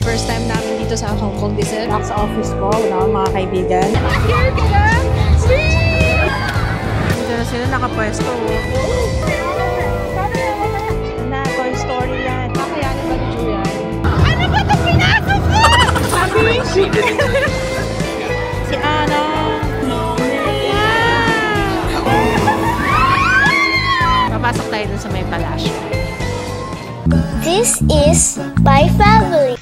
First time namin dito sa Hong Kong Disney. Back sa office ko, wala akong mga kaibigan. Here ka na! Dito na sila nakapwesto. Na, Toy Story yan. Kakayanin ba ni Julian? Ano ba ito pinasok ko? Sabi! Si Ana. Papasok tayo dun sa may palasyo. This is my family.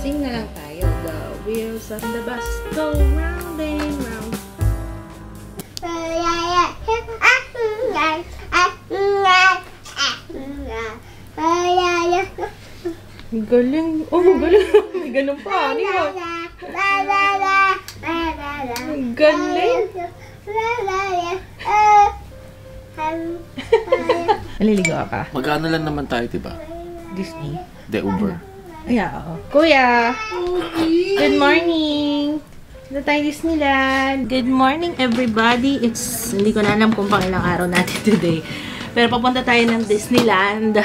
Sing na lang tayo. The wheels of the bus go round and round. Galing. Oh, galing. May ganun pa. Ano yun? Galing. Naliligo ka? Magkano lang naman tayo, diba? Disney? The Uber. Ay, oo. Kuya! Good morning! Dito tayo Disneyland. Good morning, everybody. Hindi ko na alam kung pang ilang araw natin today. Pero papunta tayo ng Disneyland.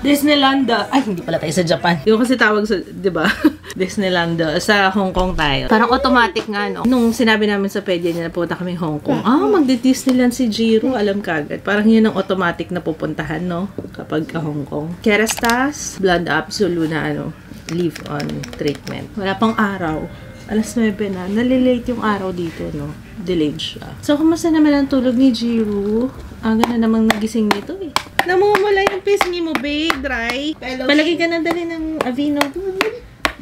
Disneyland. Ay, hindi pala tayo sa Japan. Yung kasi tawag sa, di ba? Disneyland. Sa Hong Kong tayo. Parang automatic nga, no? Nung sinabi namin sa pedya niya na punta kami Hong Kong, magdi-Disneyland si Jiro. Alam kagad. Parang yun ang automatic na pupuntahan, no? Kapag ka Hong Kong. Kerastas, Blood Absolute na, leave on treatment. Wala pang araw. Alas 9 na. Nalilate yung araw dito, no? Delayed siya. So, kumusta naman ang tulog ni Jiro? Aga na namang nagising nito, eh. Namumula yung pisngi mo, babe. Dry. Palagi ka na dali ng Aveeno.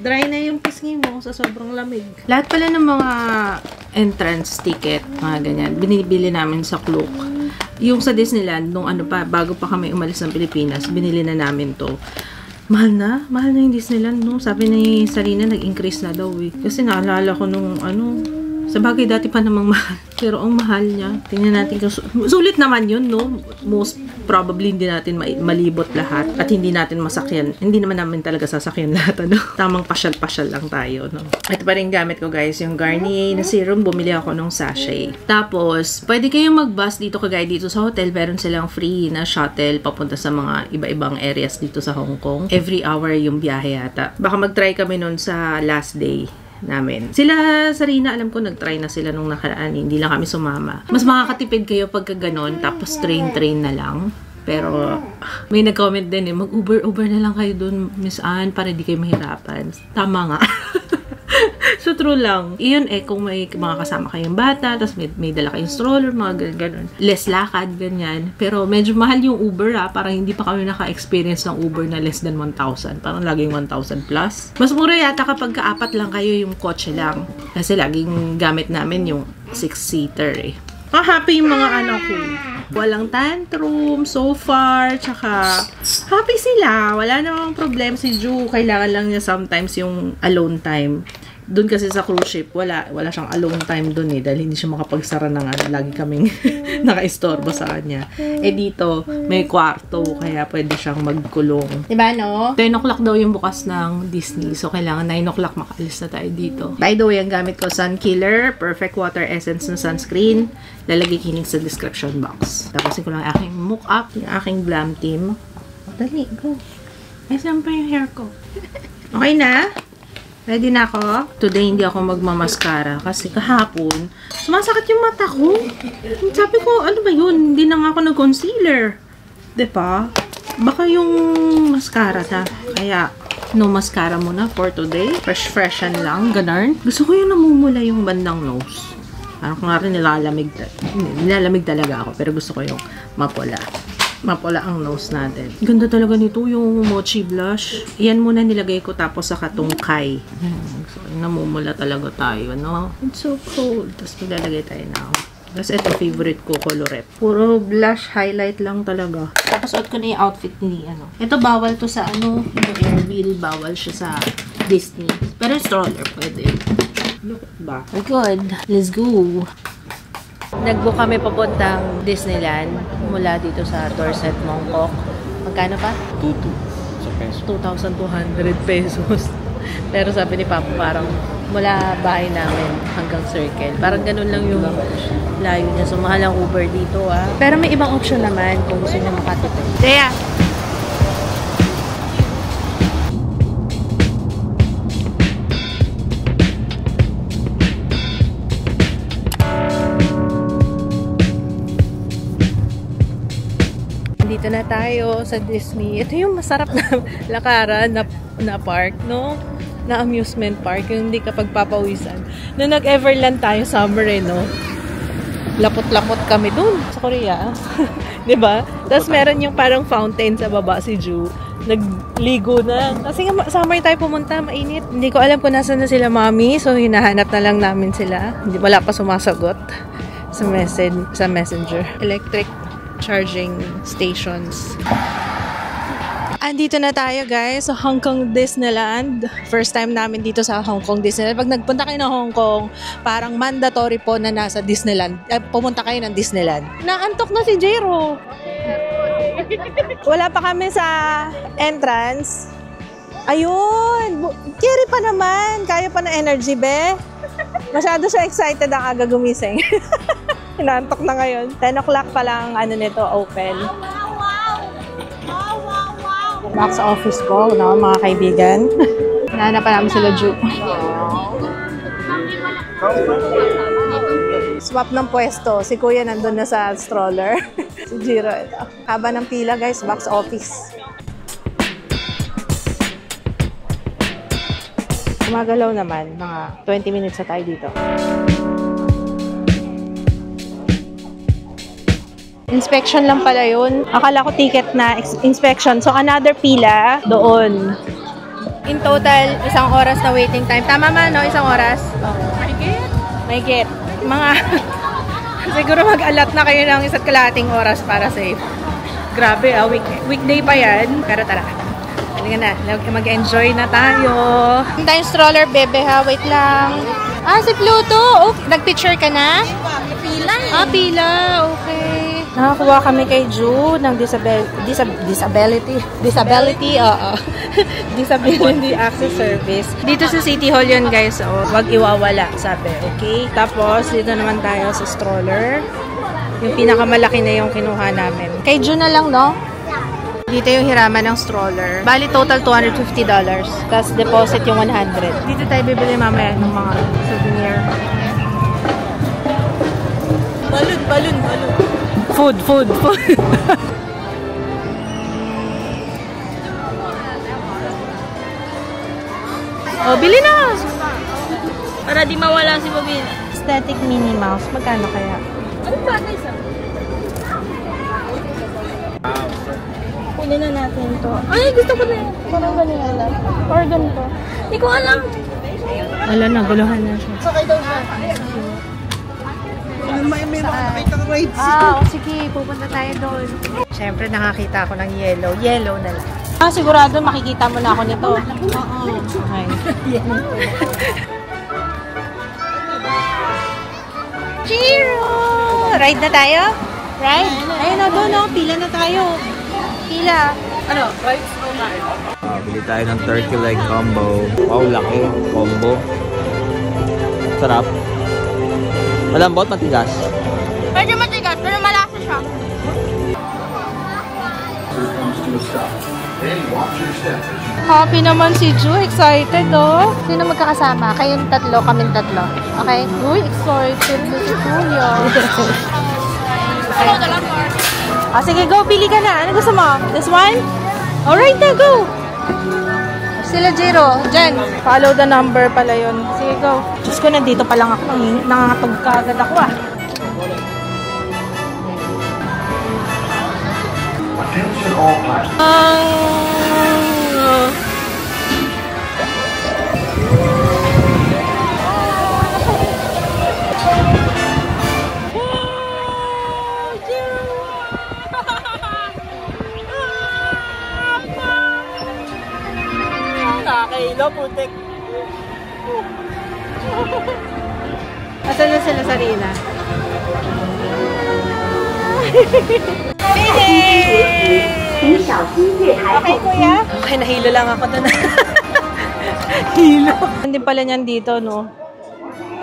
Dry na yung pisngi mo sa sobrang lamig. Lahat pala ng mga entrance ticket, mga ganyan, binibili namin sa Klook. Yung sa Disneyland, nung bago pa kami umalis ng Pilipinas, binili na namin to. Mahal na yung Disneyland, no? Sabi ni Sarina, nag-increase na daw, eh. Kasi naalala ko nung, sa bagay dati pa namang mahal. Pero ang mahal niya. Tingnan natin. Sulit naman yun, no? Most probably hindi natin malibot lahat. At hindi natin masakyan. Hindi naman namin talaga sasakyan lahat, Tamang pasyal-pasyal lang tayo, no? Ito pa rin gamit ko, guys. Yung Garnier na serum. Bumili ako ng sachet. Tapos, pwede kayong mag-bus dito kagaya dito sa hotel. Meron silang free na shuttle papunta sa mga iba-ibang areas dito sa Hong Kong. Every hour yung biyahe yata. Baka mag-try kami nun sa last day namin. Sila, Sarina, alam ko, nag-try na sila nung nakaraan. Hindi lang kami sumama. Mas makakatipid kayo pagka ganon, tapos train na lang. Pero, may nag-comment din mag-Uber na lang kayo dun, Miss Anne, para di kayo mahirapan. Tama nga. So, true lang. Iyon kung may mga kasama kayong bata, tapos may dala kayong stroller, mga ganun. Less lakad, ganyan. Pero, medyo mahal yung Uber, Parang hindi pa kami naka-experience ng Uber na less than 1,000. Parang laging 1,000 plus. Mas mura yata kapag kaapat lang kayo yung kotse lang. Kasi laging gamit namin yung 6-seater, happy yung mga anak ko. Walang tantrum so far. Tsaka, happy sila. Wala namang problem si Ju. Kailangan lang niya sometimes yung alone time. Doon kasi sa cruise ship, wala siyang alone time doon, dahil hindi siya makapagsara ng lagi kaming naka-istorbo sa kanya. Dito, may kwarto, kaya pwede siyang magkulong. Diba, no? 10 o'clock daw yung bukas ng Disney, so kailangan 9 o'clock makaalis na tayo dito. By the way, ang gamit ko, Sun Killer, Perfect Water Essence na sunscreen. Lalagay kinig sa description box. Tapusin ko lang aking mock-up, yung aking glam team. Dali, go. Saan pa yung hair ko? Okay na? Ready na ako? Today, hindi ako magmamaskara kasi kahapon, sumasakit yung mata ko. Sabi ko, ano ba yun? Hindi na nga ako nag-concealer. Diba? Baka yung mascara na. Kaya, no mascara muna for today. Freshen lang. Ganun. Gusto ko yung namumula yung bandang nose. Parang nga rin nilalamig talaga ako. Pero gusto ko yung mapula. Mapula ang nose natin. Ganda talaga nito, yung mochi blush. Yan muna nilagay ko, tapos sa katungkay. So, namumula talaga tayo, no? It's so cold. Tapos maglalagay tayo na. Kasi ito, favorite ko, colorette. Puro blush highlight lang talaga. Tapos, suot ko na yung outfit ni, Ito, bawal to sa, yung Airwheel. Bawal siya sa Disney. Pero stroller, pwede. Look ba? Good. Let's go. Nag-book kami papuntang Disneyland mula dito sa Dorset, Mongkok. Magkano pa? 2,200 pesos. Pero sabi ni Papa, parang mula bahay namin hanggang Circle. Parang ganun lang yung layo niya. So, mahal ang Uber dito, Pero may ibang option naman kung gusto niya makatipid. Kaya, Nandito na tayo sa Disney. Ito yung masarap na lakaran na park, no? Na amusement park, yung hindi ka pagpapawisan. Nung nag-Everland tayo summer, no? Lapot-lapot kami dun sa Korea. Diba? Tapos meron yung parang fountain sa baba si Ju. Nagligo na. Kasi summer tayo pumunta, mainit. Hindi ko alam kung nasa na sila mami, so hinahanap na lang namin sila. Wala pa sumasagot sa messenger. Electric charging stations. Andito na tayo guys sa Hong Kong Disneyland. First time namin dito sa Hong Kong Disneyland. Pag nagpunta kayo ng Hong Kong, parang mandatory po na nasa Disneyland. Pumunta kayo ng Disneyland. Naantok na si Jero. Wala pa kami sa entrance. Ayun! Carry pa naman. Kaya pa na energy, be. Masyado siya excited ang aga gumising. Inaantok na ngayon. 10 o'clock pa lang nito open. Back sa office ko, no, mga kaibigan. Nahanapan namin sila Ju. Swap ng pwesto. Si Kuya nandun na sa stroller. Si Jiro ito. Haba ng pila guys, back sa office. Gumagalaw naman. Mga 20 minutes na tayo dito. Inspection lang pala yun. Akala ko ticket na inspection. So, another pila doon. In total, 1 oras na waiting time. Tama man, no? 1 oras? Oh. May get. Mga... siguro mag-alat na kayo ng 1.5 oras para safe. Grabe, weekday pa yan. Pero tara. Halika na. Mag-enjoy na tayo. Hindi tayong stroller, bebe, ha? Wait lang. Si Pluto. Okay. Nag-picture ka na? Pila. Pila. Okay. Nakakuha kami kay Ju ng disability access service. Dito sa City Hall yun guys, wag iwawala, sabi, okay? Tapos, dito naman tayo sa stroller. Yung pinakamalaki na yung kinuha namin. Kay Ju na lang, no? Dito yung hiraman ng stroller. Bali, total $250. Tapos, deposit yung 100. Dito tayo bibili mamaya ng mga souvenir. Balon. Food. Bili na! Para di mawala si Bobby. Aesthetic Minnie Mouse. Magkano kaya? Ano ba guys? Kunin na natin to. Ay, gusto ko na yun. Parang ganyan lang. Or ganito. Hindi ko alam. Wala na, guluhan na siya. Sakay daw siya. May mga nakita ka rides. Sige, pupunta tayo doon. Siyempre, nakakita ako ng yellow. Yellow na lang. Sigurado makikita mo na ako nito. Oo. Okay. Chiro! Ride na tayo? Ride? Ayun na doon, no? Pila na tayo. Pila. Ano? Rides o ride? Bili tayo ng turkey leg combo. Wow, laki. Combo. Sarap. Malambot, matigas. Medyo matigas, pero malasa siya. Happy naman si Ju. Excited, oh. Sino magkakasama? Kayong tatlo, kaming tatlo. Okay? Uy, excited na si Kuya. Sige, go. Pili ka na. Ano gusto mo? This one? Alright na, go. Sila Jiro. Jen. Follow the number pala yun. Sige, go. Diyos ko, nandito pa lang ako. Nangangatog ka agad ako, Attention all passengers. Nakakailo, putik. Asan na sila sa Rina? Okay, kuya? Okay, nahilo lang ako doon. Hilo. Hindi pala niyan dito, no?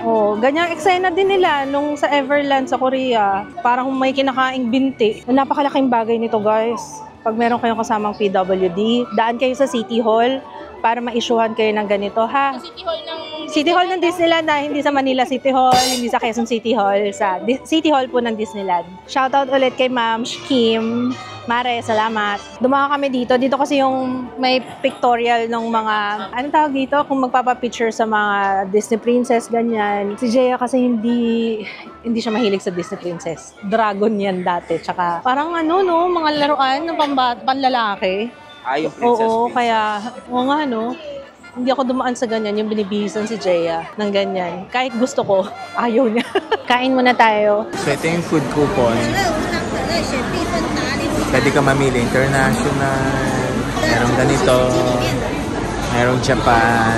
Oh, ganyang eksena din nila nung sa Everland sa Korea. Parang may kinakaing binti. Napakalaking bagay nito, guys. Pag meron kayong kasamang PWD, daan kayo sa City Hall para ma-issuehan kayo ng ganito, ha? City Hall ng City Hall ng Disneyland na hindi sa Manila City Hall, hindi sa Quezon City Hall, sa City Hall po ng Disneyland. Shoutout ulit kay Ma'am Kim. Mare, salamat. Dumaan kami dito. Dito kasi yung may pictorial ng mga, anong tawag dito? Kung magpapapicture sa mga Disney princess, ganyan. Si Jaya kasi hindi siya mahilig sa Disney princess. Dragon yan dati. Tsaka parang ano, no, mga laruan ng panlalaki. Yung princess. Oo, kaya, oo nga, no. Hindi ako dumaan sa ganyan, yung binibihisan si Jaya ng ganyan. Kahit gusto ko, ayaw niya. Kain muna tayo. So ito yung food coupon. Pwede ka mamili international, merong ganito, merong Japan,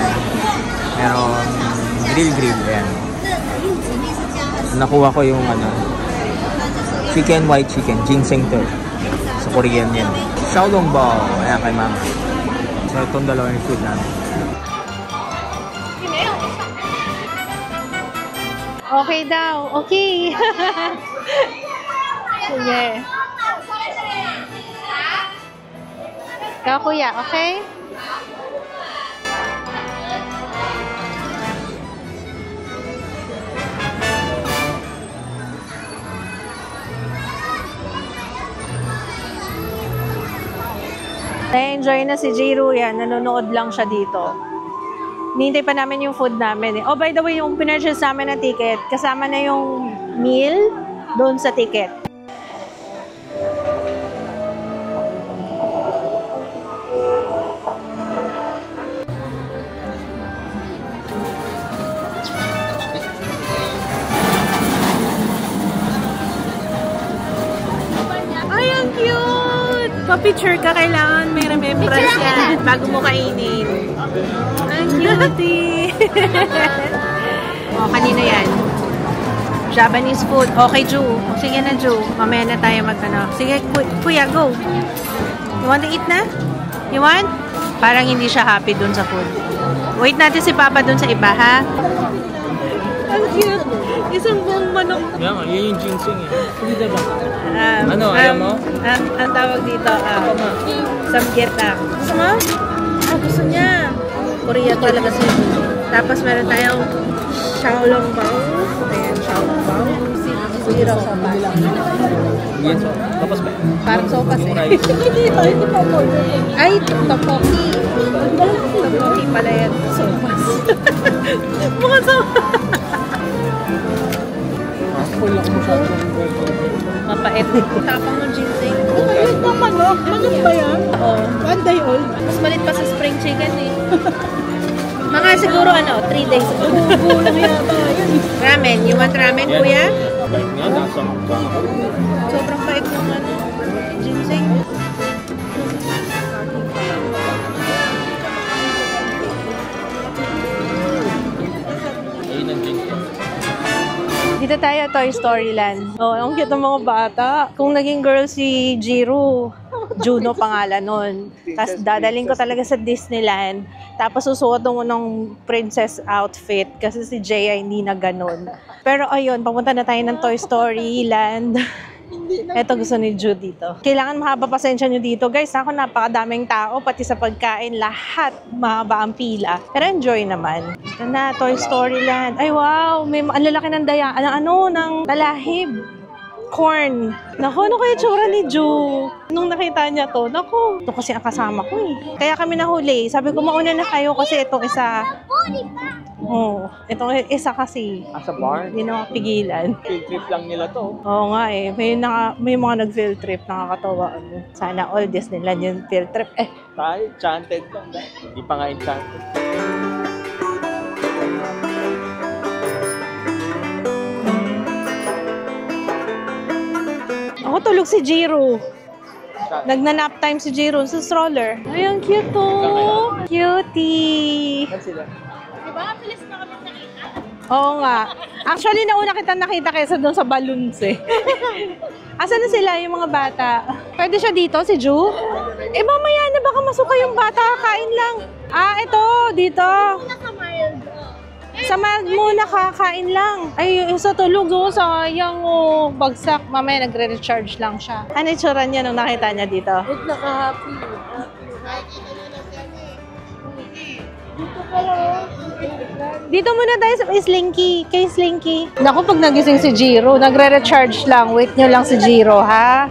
merong grill, ayan. Nakuha ko yung white chicken, ginseng to. Sa Korean yan. Xiaolongbao, ayan kay mama. So itong dalawang yung food namin. Okay daw, okay. Sige. Ikaw, kuya, okay? Na-enjoy na si Jiro yan. Nanonood lang siya dito. Nihintay pa namin yung food namin. Oh, by the way, yung pinurchase namin na ticket, kasama na yung meal doon sa ticket. Pa-picture ka, kailangan may remembrance yan bago mo kainin. Ang cutie! O, kanina yan. Japanese food. Okay, Ju. Sige na, Ju. Mamaya na tayo magtanong. Sige, kuya, go. You want to eat na? You want? Parang hindi siya happy dun sa food. Wait natin si Papa dun sa iba, ha? Ang cute. Isang buong manok. Yan, yun yung ginseng eh. Hindi ba? Ayaw mo? Ang tawag dito, samgyetang. Gusto mo? Gusto niya. Korea talaga siya. Tapos meron tayong xiaolongbao. Ayan, xiaolongbao. Zero sopas. Yan, sopas ba? Parang sopas eh. Ay, tteokbokki. Tteokbokki pala yan. Sopas. Mga sopas. Mapait. Tapang ng ginseng. Ito manok. Manok ba yan? Oo. 1 day old. Mas malit pa sa spring chicken eh. Mga siguro 3 days old. Gulang yata. Ramen. You want ramen, kuya? Nga, nasa Sobrang pait ng ginseng. ayun ang ginseng. Dito tayo, Toy Story Land. Oh, ang cute ng mga bata. Kung naging girl si Jiro, Juno pangalan nun. Tapos dadaling ko talaga sa Disneyland. Tapos susuot mo ng princess outfit kasi si Jaya hindi na ganun. Pero ayun, papunta na tayo ng Toy Story Land. Ito gusto ni Jude dito. Kailangan mahaba pasensya nyo dito. Guys, ako napakadaming tao, pati sa pagkain, lahat mahaba ang pila. Pero enjoy naman. Ito na, Toy Story Land. Ay wow, may ang lalaki ng daya. Ng talahib. Corn. Naku, ano kaya tsura ni Ju? Nung nakita niya to, naku, ito kasi ang kasama ko eh. Kaya kami nahuli. Sabi ko, mauna na kayo kasi itong isa. Oh, itong isa kasi. Sa bar? Hindi na mapigilan. Field trip lang nila to. Oo nga eh. May mga nag-field trip. Nakakatawa. Sana all Disneyland yung field trip. Tayo, enchanted lang. Hindi pa nga enchanted. Ako tulog si Jiro. Nagna-nap time si Jiro sa stroller. Ay, ang cute to. Cutie. Diba? Pilis na kami nakita. Oo nga. Actually, nauna kita nakita kaysa doon sa balloons eh. Asan na sila yung mga bata? Pwede siya dito, si Ju? Mamaya na baka masuka yung bata. Kain lang. Ito. Dito. Sa mild muna, kakain lang. Ay, yung isa tulog. Sayang. Bagsak. Mamaya nagre-recharge lang siya. Ano itsura niya nung nakita niya dito? Naka-happy. Dito muna tayo sa Slinky. Kay Slinky. Naku, pag nagising si Jiro, nagre-recharge lang. Wait nyo lang si Jiro, ha?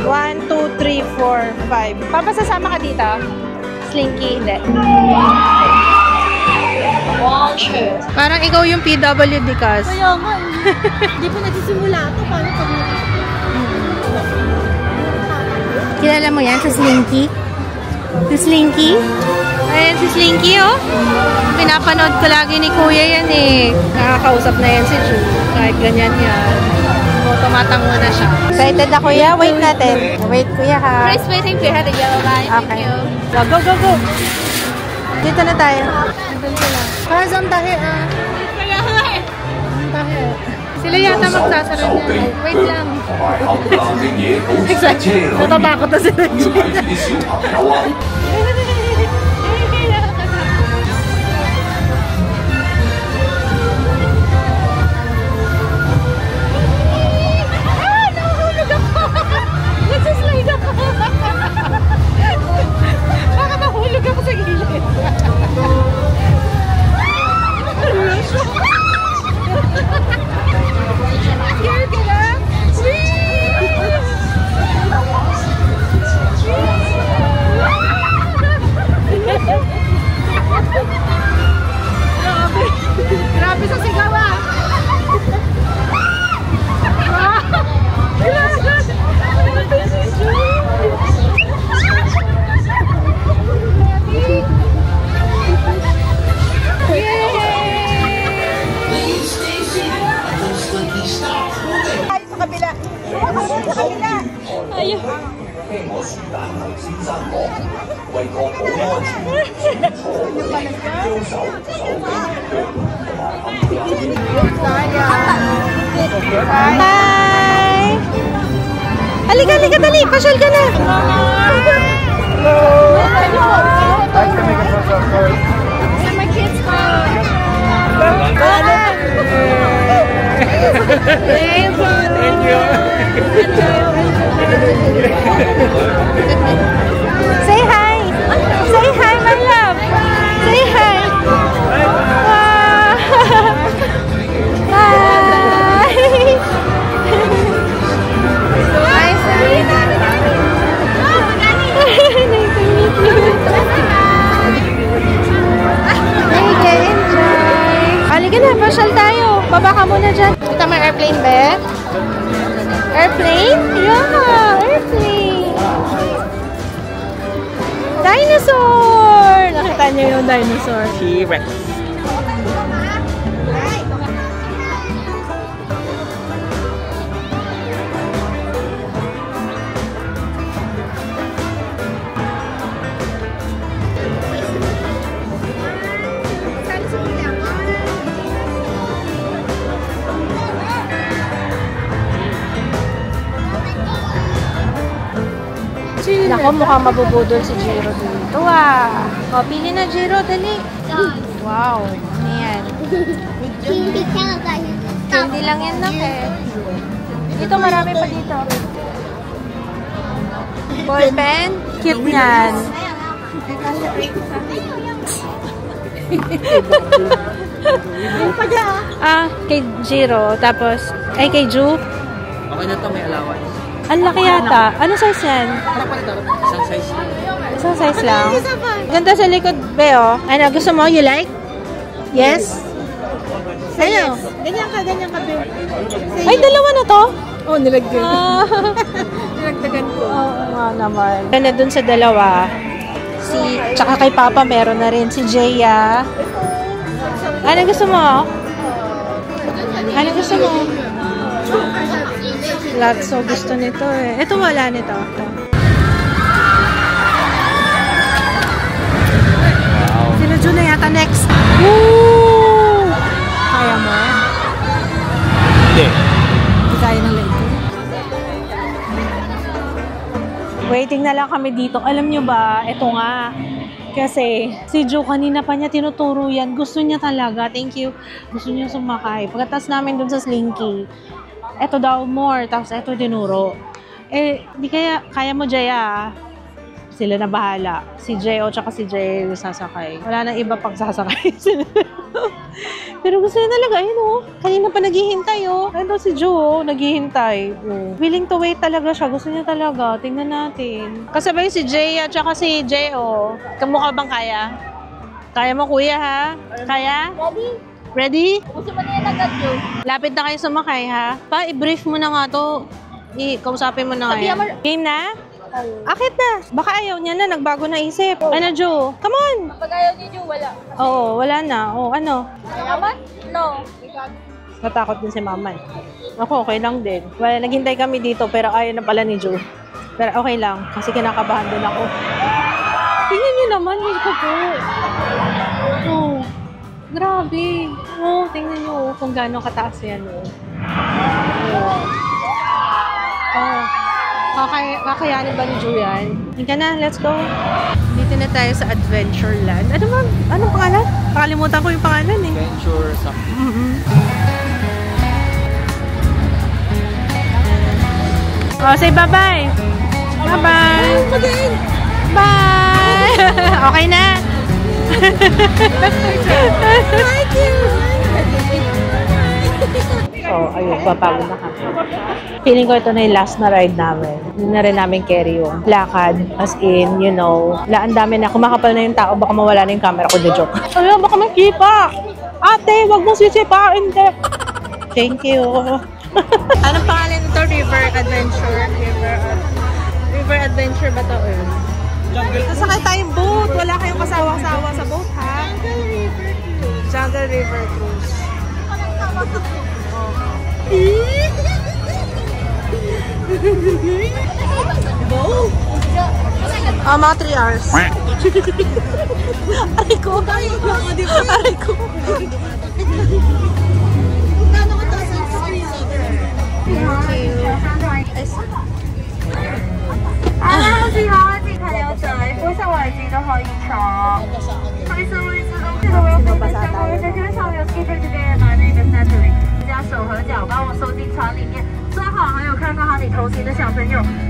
1, 2, 3, 4, 5. Papasasama ka dito? Slinky, hindi. Parang ikaw yung PWD, Cas. Kaya nga, hindi pa nagsisimula ito. Paano pag Kilala mo yan, si Slinky? Si Slinky? Ayan, si Slinky, oh. Pinapanood ko lagi ni Kuya yan, eh. Nakakausap na yan si Ju. Kahit ganyan yan. O, tumatango na siya. Excited na, Kuya. Wait natin. Wait, Kuya, ha? Price waiting to have the yellow line. Okay. Go, go, go. Dito na tayo. Para saan tayo, ah? Tayo. Sila yata magsasara niya. Wait lang. Excited. Natatakot na sila. Baka mahulog ako sa gilid. Scared ka na? Grabe. Grabe sa sigaw, ah. Bye! Halika, halika, dali! Pasyal ka na! My kids phone. Say hi! Say hi, my love! Say hi! Halika na, pasyal tayo. Baba ka muna dyan. Ito may airplane, be? Airplane? Yeah, airplane. Dinosaur! Nakita niyo yung dinosaur. T-Rex. Nako, mukhang mabubudol si Jiro dito, ah. O, pili na, Jiro. Dali. Wow. Ano yan? Candy lang yan, nak, eh. Dito, marami pa dito. Ball pen. Cute yan. Kay Jiro. Tapos, ay, kay Ju. Okay na to, may allowance. Ang laki yata. Ano size yan? Isang size lang. Isang size lang. Ganda sa likod, Beo. Ano, gusto mo? You like? Yes? Ano? Ganyan ka, Bel. Ay, dalawa na to? Oh, nilagyan. Nilagdagan ko. Oo nga naman. Ano dun sa dalawa? Tsaka kay Papa meron na rin. Si Jaya. Ano gusto mo? Ano gusto mo? Lotso gusto nito eh. Ito wala nito. Wow. Sila Jun na yata next. Woo! Kaya mo? Hindi. Hindi kaya ng leg ko. Waiting na lang kami dito. Alam nyo ba, ito nga. Kasi si Ju kanina pa niya tinuturo yan. Gusto niya talaga. Thank you. Gusto niya sumakay. Pagkatas namin dun sa Slinky. Eto daw more, tapos eto dinuro. Eh, di kaya mo, Jaya. Sila na bahala. Si J.O. tsaka si J yung sasakay. Wala nang iba pang sasakay. Pero gusto niya talaga, ayun oh. Kanina pa naghihintay oh. Ayun si Joe oh, naghihintay. Oh. Willing to wait talaga siya. Gusto niya talaga. Tingnan natin. Kasabay si J at saka si J.O. Kamukha bang kaya? Kaya mo kuya ha? Kaya? Ready? Ready? Gusto mo na yan agad, Joe. Lapit na kayo sumakay ha. Pa, i-brief mo na nga to. Kausapin mo na Sabihan ngayon. Game na? Akit na. Baka ayaw niya na. Nagbago na isip. Ano, Joe? Come on! Pag ayaw niyo, Joe, wala. Oo, wala na. Oo, ano? Naman? No. Natakot din si mama eh. Ako, okay lang din. Well, naghintay kami dito pero ayaw na pala ni Joe. Pero okay lang kasi kinakabahan din ako. Tingnan niyo naman, hindi ko po. Oh, grabe. Oh, tingnan niyo kung gaano kataas yan. Oh. Kakayanin ba ni Joe yan? Hinga na, let's go. Dito na tayo sa Adventureland. Ano ba? Anong pangalan? Pakalimutan ko yung pangalan eh. Adventure something. Oh, say bye-bye. Bye-bye. Bye. Okay na. Thank you. So, ayun, papagod na kami. Feeling ko ito na yung last na ride namin. Hindi na rin namin carry yung lakad. As in, you know, ang dami na. Kumakapal na yung tao, baka mawala na yung camera ko. The joke. Ayun, baka magkipa. Ate, wag mong sisipain. Thank you. Anong pangalan nito? River Adventure? River Adventure ba ito? Nasakay tayong boat. Wala kayong kasawang-sawa sa boat, ha? Jungle River Cruise. Mga 3 hours. Aray ko. Aray ko.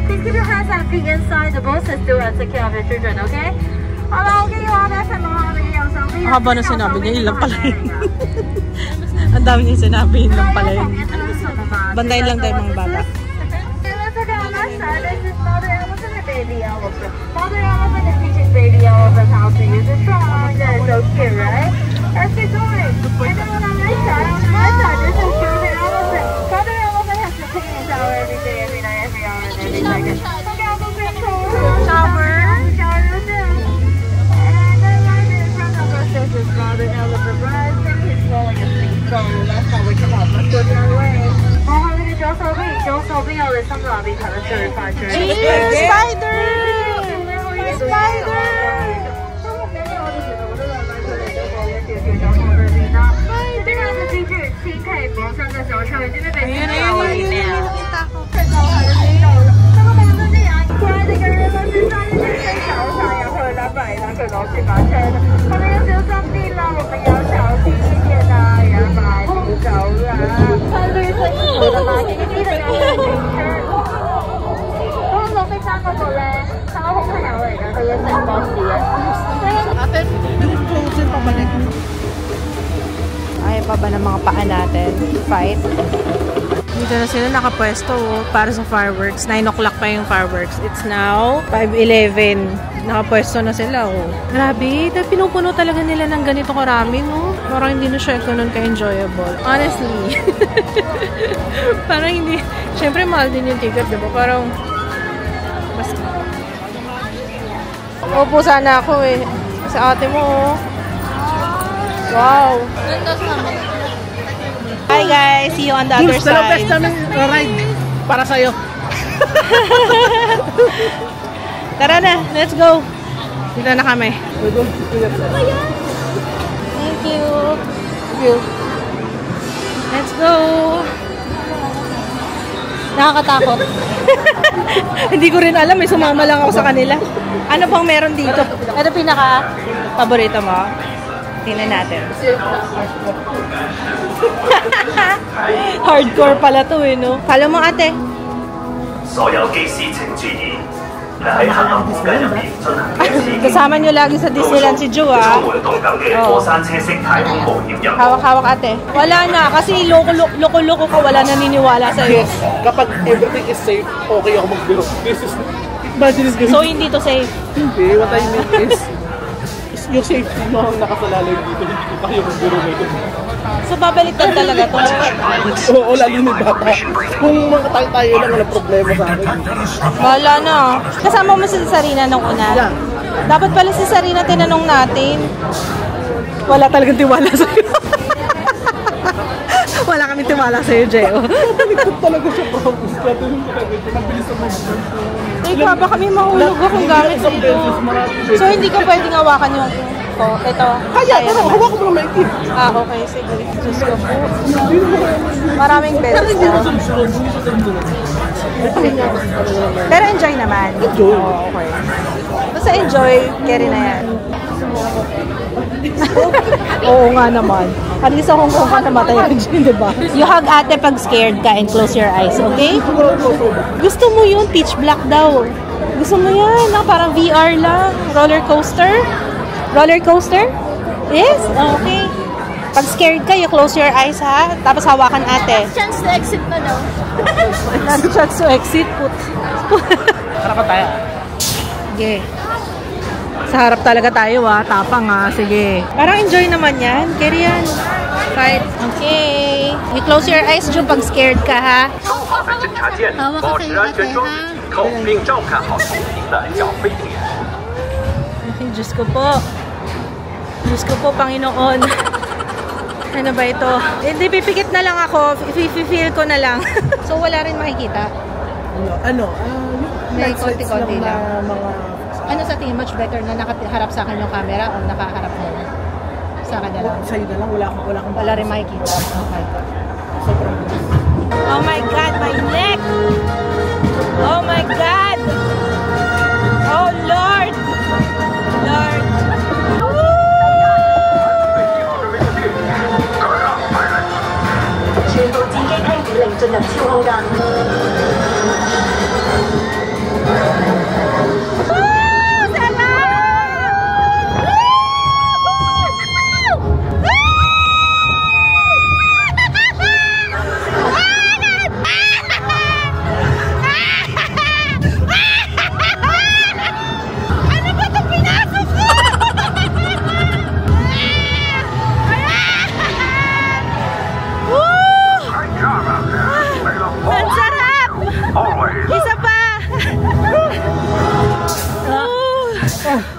Please keep your hands and feet inside the boat and still and take care of your children, okay? Haba na sinabi niya, yun lang pala yun. Ang dami niya sinabi, yun lang pala yun. Bandayin lang tayo mga bata. Baby elephant. Mother elephant is teaching baby elephant how to use a trunk. That is so cute, right? Let's keep going. And then on the right side, this is children elephant. Mother elephant has to take a shower every day, every night, every hour, and every second. Okay, I'll go grab shower. Shower yourself. And then right in front of us, this is mother elephant. Right, he's falling asleep. So that's how we come up. Let's go the other way. Spider! Spider! Ayaw pa ba ng mga paa natin? Fight? Dito na sila nakapwesto para sa fireworks. 9 o'clock pa yung fireworks. It's now 5:11. Nakapwesto na sila Grabe, pinupuno talaga nila ng ganito karami Parang hindi na siya ganun ka-enjoyable. Honestly. Parang hindi. Siyempre mahal din yung ticket, diba? Parang basta. Opo sana ako sa ate mo Wow. Hi guys, see you on the other side. Ride para sa'yo. Tara na, let's go. Dito na kami. Thank you. Let's go. Nakakatakot. Hindi ko rin alam, sumama lang ako sa kanila. Ano pang meron dito? Ano pinaka-paborito mo? Tingnan natin. Hardcore pala to no? Follow mo ate. Kasama nyo lagi sa Disneyland si Ju, ah. Oh. Hawak-hawak ate. Wala na, kasi loko-loko ka, wala naniniwala sa'yo. Yes, kapag everything is safe, okay ako magbiro. This is, imagine is So, hindi to safe? Hindi, what I mean is yung safety mo ang nakasalalay dito, hindi ko kayo magbiro nito. So, babaliktad talaga to? Oo, lalo ni bata. Kung mga tayo-tayo lang, wala problema sa akin. Wala na. Kasama mo si Sarina nung una? Yeah. Dapat pala si Sarina tinanong natin. Wala talagang tiwala sa'yo. Wala kaming tiwala sa'yo, Jeo. Nalikot talaga siya, promise. Kaya ito yung mabilis sa mga. Ay, baka kami mahulog akong gamit dito. So, hindi ko pwedeng hawakan yung ito. Kaya, pero hawak mo na maikip. Ah, okay. Sige. Diyos ko po. Maraming beses na. Pero enjoy naman. Enjoy. Oh, okay. Basta enjoy, carry na yan. Oo nga naman. At least sa Hong Kong ka namatay ako dyan, diba? You hug ate pag scared ka and close your eyes, okay? Gusto mo yun? Pitch black daw. Gusto mo yan? Na parang VR lang. Roller coaster? Roller coaster? Yes? Okay. Pag scared ka, you close your eyes, ha? Tapos hawakan ate. Chance to exit na daw. Last chance to exit. Harap ka tayo. Sige. Sa harap talaga tayo, ha? Tapang, ha? Sige. Parang enjoy naman yan. Carry yan. Right. Okay. You close your eyes, Jun, pag scared ka, ha? Hawak ka kayo ate, ha? Ay, Diyos ko po. Diyos ko po, Panginoon. Ano ba ito? Hindi, pipikit na lang ako. Feel ko na lang. So, wala rin makikita. May konti-konti lang. Ano sa tingin, much better na nakaharap sa akin yung camera o nakaharap mo? Sa kanya lang? Sa'yo na lang, wala akong Wala rin makikita. Okay. sobrang. Oh my God, my neck! Oh my God! Oh Lord! Lord!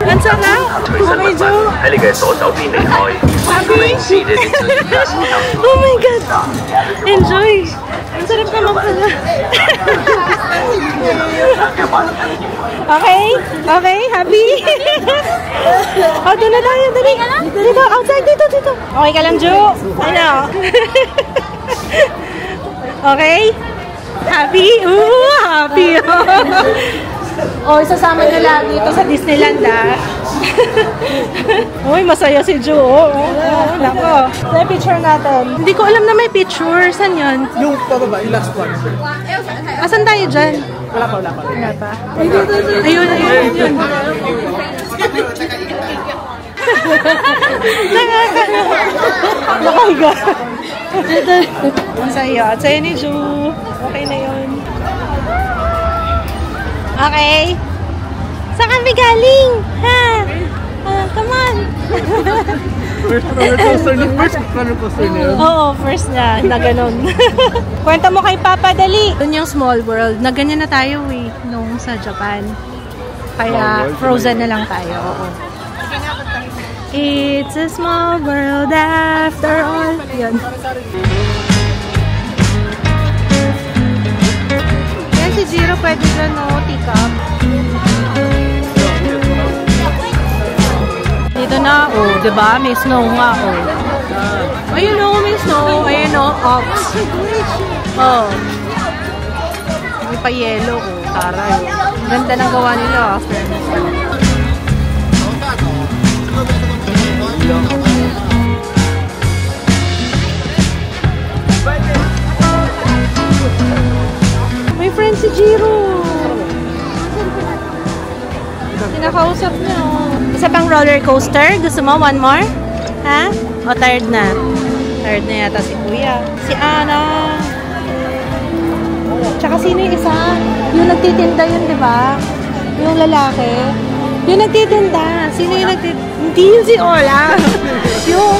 Ang sarap! Okay, Joe! Oh my God! Enjoy! Ang sarap naman pala. Okay? Okay? Happy? Oh, doon na tayo. Dali. Dito. Outside. Dito. Okay ka lang, Joe? Ano? Okay? Happy? Ooh, happy! Oh, isasama nyo lang dito sa Disneyland, ah. Uy, masaya si Ju, oh. Nako. May picture natin. Hindi ko alam na may picture. Saan yun? Yung pababa, yung last one. Asan tayo dyan? Wala pa. Wala pa. Ayun. Nakahiga. Ang saya. Ang saya ni Ju. Okay na yun. Okay. Saan kami galing? Ha? Come on. First roller coaster niya. Oo, first niya na ganun. Kwenta mo kay Papa, dali. Doon yung Small World. Na ganyan na tayo eh, nung sa Japan. Kaya frozen na lang tayo. Oo. It's a small world after all. Yan. Yan si Jiro pwede dyan, no? Tikap. Dito na, oh, diba? May snow nga, oh. Ayun, oh, may snow. Ayun, oh, ox. Oh. May pa-yellow, oh. Taray. Ganda ng gawa nila, after. May friend si Jiro. Kinakausap niya. Isa pang roller coaster? Gusto mo? One more? Ha? O tired na? Tired na yata si Kuya. Si Ana. Tsaka sino yung isa? Yung nagtitinda yun, di ba? Yung lalaki. Yung nagtitinda. Sino yung nagtitinda? Hindi yun si Ola. Yung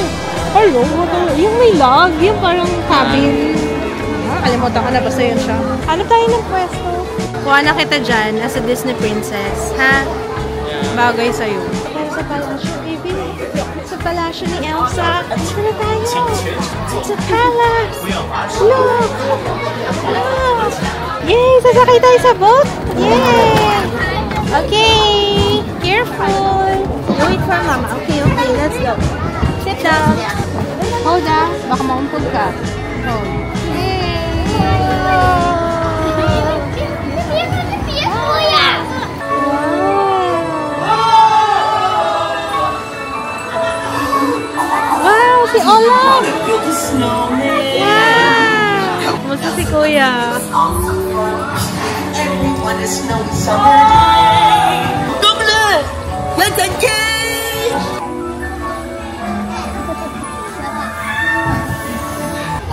may log. Yung parang cabin. Kalimutan ko na. Basta yun siya. Ano tayo ng pwesto? Kuha na kita dyan as a Disney princess. Ha? Bagay sa'yo. Sa palasyo, baby. Sa palasyo ni Elsa. Dito na tayo. Sa palace. Look! Look! Yay! Sasakay tayo sa boat! Yay! Okay! Careful! Wait for mama. Okay, okay. Let's go. Sit down. Hold on. Baka maumpog ka. Hold. Wow! Si Olaf! Wow! Kumusta si Kuya?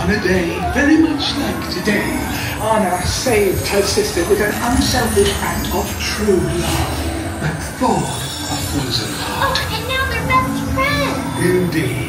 On a day very much like today, Anna saved her sister with an unselfish act of true love that thawed a frozen heart. Oh, and now they're best friends. Indeed.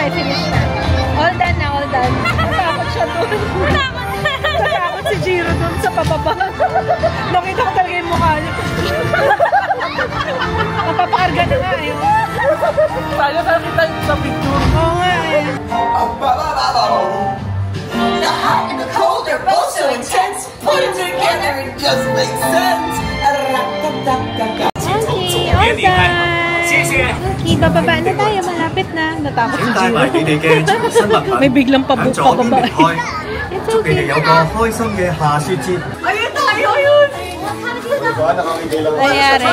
Finish na. All done na, all done. Natakot siya doon. Natakot si Jiro doon sa pababa. Nakita ko talaga yung mukha niya. Napapakarga na nga yun. Tayo ka kita sa picture. Oo nga eh. The hot and the cold are both so intense. Put them together, it just makes sense. Okay, all done. Okay, bababa na tayo. Malapit na. Natakot si Jiro. May biglang pababa. It's okay. Nangyari.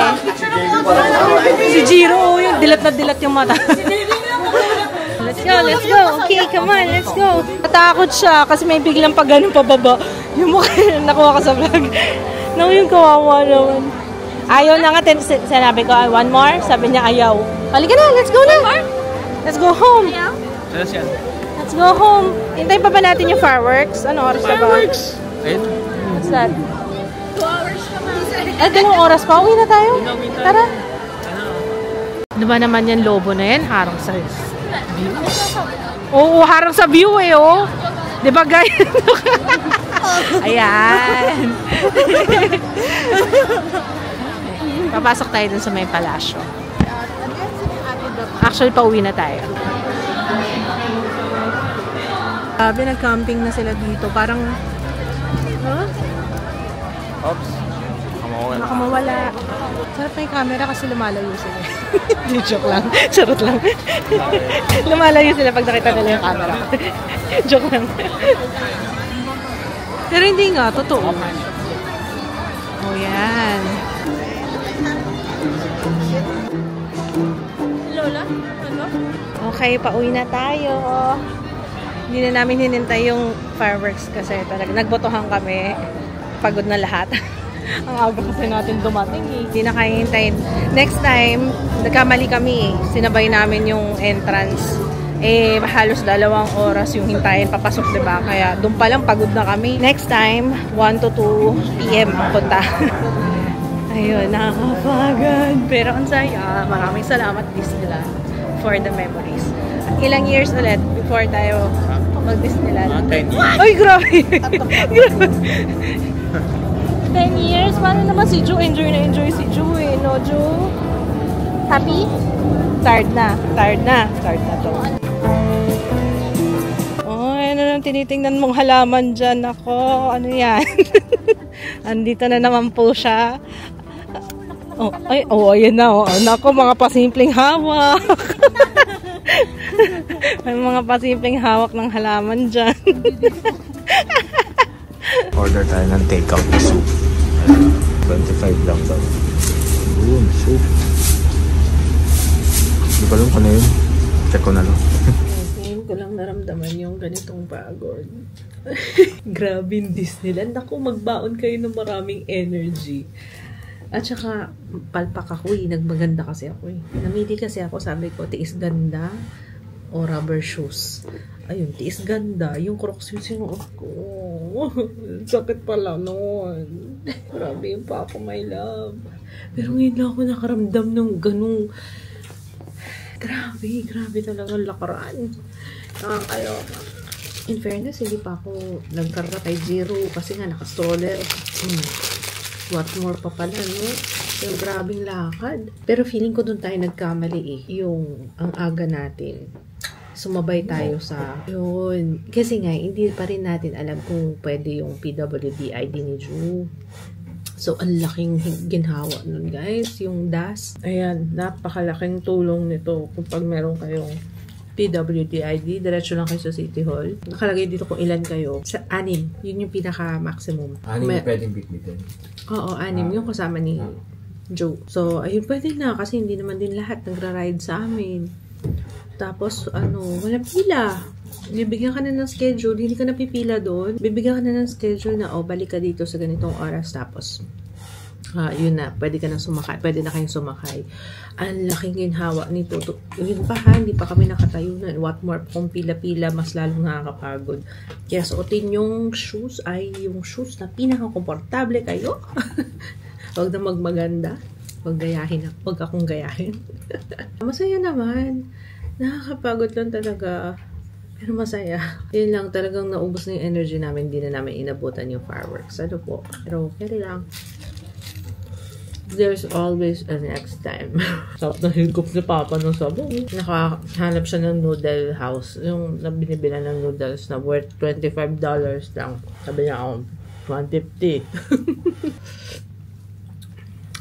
Si Jiro, yung dilat na dilat yung mata. Let's go, let's go. Okay, come on, let's go. Natakot siya kasi may biglang pag ganun pababa. Yung mukha nakuha ka sa vlog. No, yung kawawa naman. Ayaw na nga, sinabi ko, one more. Sabi niya, ayaw. Halika na, let's go na. Let's go home. Let's go home. Hintayin pa ba natin yung fireworks? Ano oras na ba? Fireworks! Ayun. What's that? 2 hours na ba? 2 oras pa? Uwi na tayo? Tara. Diba naman yan, lobo na yan? Harang sa view? Oo, harang sa view eh, oh. Diba guys? Ayan. Papasok tayo dun sa may palasyo. Actually, pauwi na tayo. Nag-camping na sila dito. Parang, huh? Oops. Baka mawala. Sarap na yung camera kasi lumalayo sila. Hindi, joke lang. Charot lang. Lumalayo sila pag nakita nila yung camera. Joke lang. Pero hindi nga, totoo. Ano? Okay, pauwi na tayo. Hindi na namin hinintay yung fireworks kasi talaga nagbotohan kami. Pagod na lahat. Ang aga kasi natin dumating eh. Hindi na kaya hintayin. Next time, nagkamali kami eh. Sinabay namin yung entrance. Eh, halos 2 oras yung hintayin papasok, diba? Kaya doon pa lang pagod na kami. Next time, 1 to 2 p.m. ang punta. Ayun, nakakapagod. Pero ang saya. Maraming salamat Disneyland for the memories. Ilang years ulit before tayo mag-Disneyland? 10 years. Ay, grabe! Grabe! 10 years? Paano naman si Ju? Enjoy na enjoy si Ju eh. No, Ju? Happy? Tired na. Tired na. Tired na to. Oh, ano nang tinitingnan mong halaman dyan? Ako, ano yan? Andito na naman po siya. Oh, ay, oh, ayan na. Oh. Nako, mga pasimpleng hawak. May mga pasimpleng hawak ng halaman dyan. Order tayo ng takeout na soup. 25 lang daw. Boom, soup. Hindi ko alam kung ano yun. Check ko na lang. Ngayon ko lang naramdaman yung ganitong pagod. Grabe yung Disneyland. Ako, magbaon kayo ng maraming energy. At saka, palpak ako eh. Nagmaganda kasi ako eh. Namili kasi ako, sabi ko, tiis ganda o rubber shoes. Ayun, tiis ganda. Yung Crocs yung sinuot ko. Sakit pala noon. Grabe yung pa ako, my love. Pero ngayon lang ako nakaramdam ng ganung grabe talaga lakaran. Nakakaloka. In fairness, hindi pa ako nagkarga kay Zero kasi nga naka-stroller. What more pa pala, no? Pero grabing lakad. Pero feeling ko doon tayo nagkamali eh. Yung ang aga natin. Sumabay tayo sa yun. Kasi nga, hindi pa rin natin alam kung pwede yung PWD ID ni Ju. So, ang laking ginhawa nun, guys. Yung DAS. Ayan, napakalaking tulong nito kung pag meron kayong PWD ID. Diretso lang kayo sa City Hall. Nakalagay dito kung ilan kayo. Sa 6. Yun yung pinaka-maximum. 6 yung pwedeng bitbitin. Oo, 6. Yung kasama ni Joe. So, ayun, pwede na. Kasi hindi naman din lahat nagra-ride sa amin. Tapos, walang pila. Bibigyan ka na ng schedule. Hindi ka napipila doon. Bibigyan ka na ng schedule na, balik ka dito sa ganitong oras. Tapos, yun na. Pwede ka na sumakay. Pwede na kayong sumakay. Ang laking ginhawa nito. Yun pa ha, hindi pa kami nakatayo na. What more, kung pila-pila, mas lalong nakakapagod. Kaya suotin yung shoes ay yung shoes na pinaka-komportable kayo. Huwag na magmaganda. Huwag gayahin. Huwag akong gayahin. Masaya naman. Nakakapagod lang talaga. Pero masaya. Yun lang, talagang naubos na yung energy namin. Hindi na namin inabutan yung fireworks. Ano po? Pero okay lang. There's always a next time. Sarap na higop ni Papa ng sabaw. Nakahanap siya ng noodle house. Yung binibila ng noodles na worth $25 lang. Sabi niya ako, $150.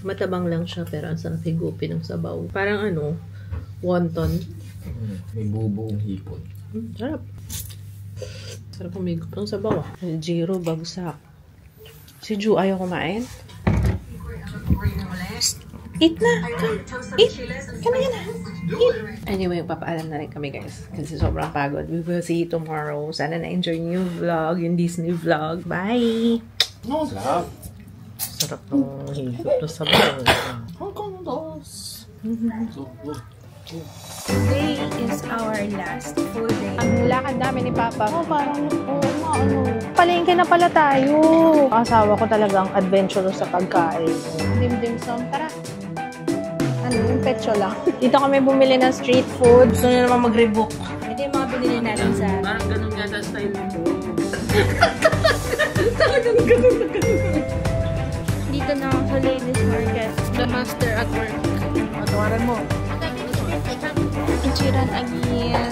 Matabang lang siya pero ang sarap higupin ng sabaw. Parang wonton. May bubuong hipon. Sarap. Sarap humigop ng sabaw. Zero bagsak. Si Ju ayaw kumain. Eat na! Eat! Come na! Eat! Anyway, papaalam na rin kami guys. Kasi sobrang pagod. We will see you tomorrow. Sana na-enjoy yung vlog. Yung Disney vlog. Bye! Sarap! Sarap ng higop ng sabaw. Today is our last full day. Ang lakad namin ni Papa. Parang palengke na pala tayo. Asawa ko talagang adventurous sa pagkain. Dim-dim sum. Tara. Yung petso lang. Dito kami bumili ng street food. Gusto nyo naman mag-rebook. Ito yung mga binili natin sa... Parang ganun gata style mo. Dito na sa ladies market. The master at work. Matawaran mo. Ichiran again.